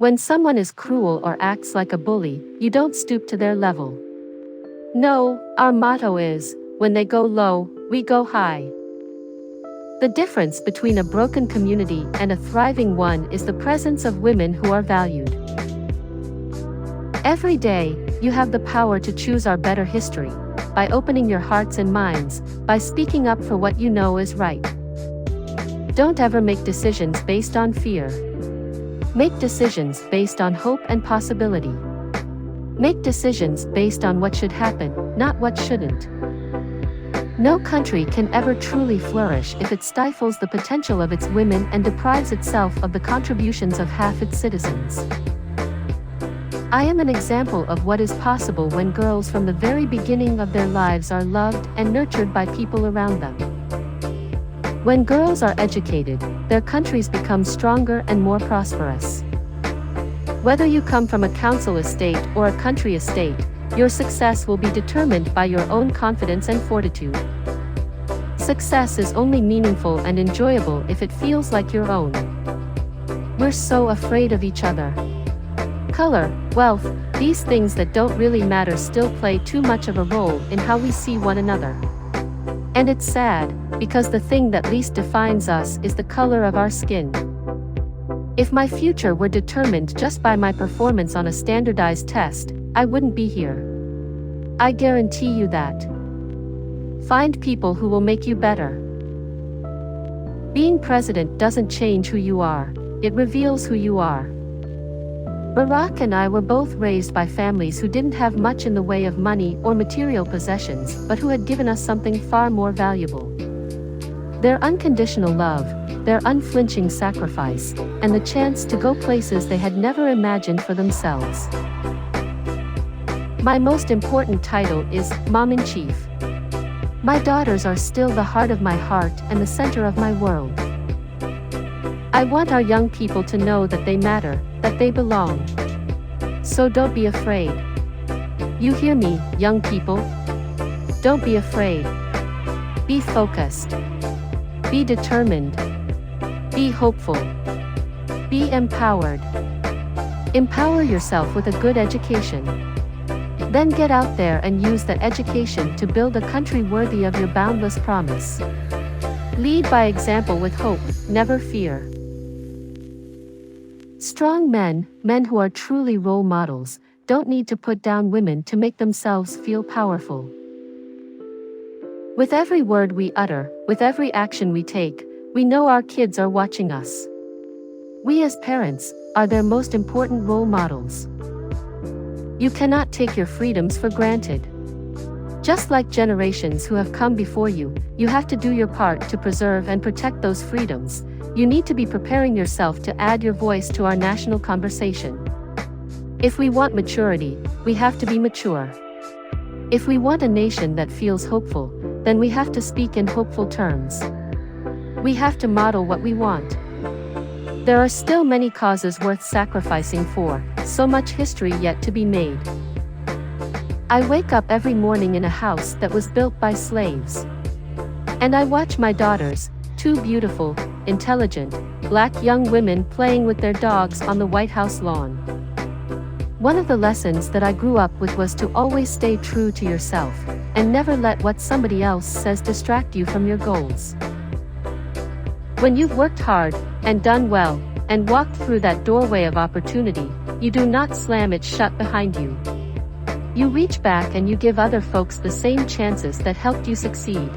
When someone is cruel or acts like a bully, you don't stoop to their level. No, our motto is, when they go low, we go high. The difference between a broken community and a thriving one is the presence of women who are valued. Every day, you have the power to choose our better history, by opening your hearts and minds, by speaking up for what you know is right. Don't ever make decisions based on fear. Make decisions based on hope and possibility. Make decisions based on what should happen, not what shouldn't. No country can ever truly flourish if it stifles the potential of its women and deprives itself of the contributions of half its citizens. I am an example of what is possible when girls from the very beginning of their lives are loved and nurtured by people around them. When girls are educated, their countries become stronger and more prosperous. Whether you come from a council estate or a country estate, your success will be determined by your own confidence and fortitude. Success is only meaningful and enjoyable if it feels like your own. We're so afraid of each other. Color, wealth, these things that don't really matter still play too much of a role in how we see one another. And it's sad, because the thing that least defines us is the color of our skin. If my future were determined just by my performance on a standardized test, I wouldn't be here. I guarantee you that. Find people who will make you better. Being president doesn't change who you are, it reveals who you are. Barack and I were both raised by families who didn't have much in the way of money or material possessions, but who had given us something far more valuable. Their unconditional love, their unflinching sacrifice, and the chance to go places they had never imagined for themselves. My most important title is Mom-in-Chief. My daughters are still the heart of my heart and the center of my world. I want our young people to know that they matter, that they belong. So don't be afraid. You hear me, young people? Don't be afraid. Be focused. Be determined. Be hopeful. Be empowered. Empower yourself with a good education. Then get out there and use that education to build a country worthy of your boundless promise. Lead by example with hope, never fear. Strong men, men who are truly role models, don't need to put down women to make themselves feel powerful. With every word we utter, with every action we take, we know our kids are watching us. We as parents are their most important role models. You cannot take your freedoms for granted. Just like generations who have come before you, you have to do your part to preserve and protect those freedoms. You need to be preparing yourself to add your voice to our national conversation. If we want maturity, we have to be mature. If we want a nation that feels hopeful, then we have to speak in hopeful terms. We have to model what we want. There are still many causes worth sacrificing for, so much history yet to be made. I wake up every morning in a house that was built by slaves. And I watch my daughters, two beautiful, intelligent, black young women playing with their dogs on the White House lawn. One of the lessons that I grew up with was to always stay true to yourself, and never let what somebody else says distract you from your goals. When you've worked hard, and done well, and walked through that doorway of opportunity, you do not slam it shut behind you. You reach back and you give other folks the same chances that helped you succeed.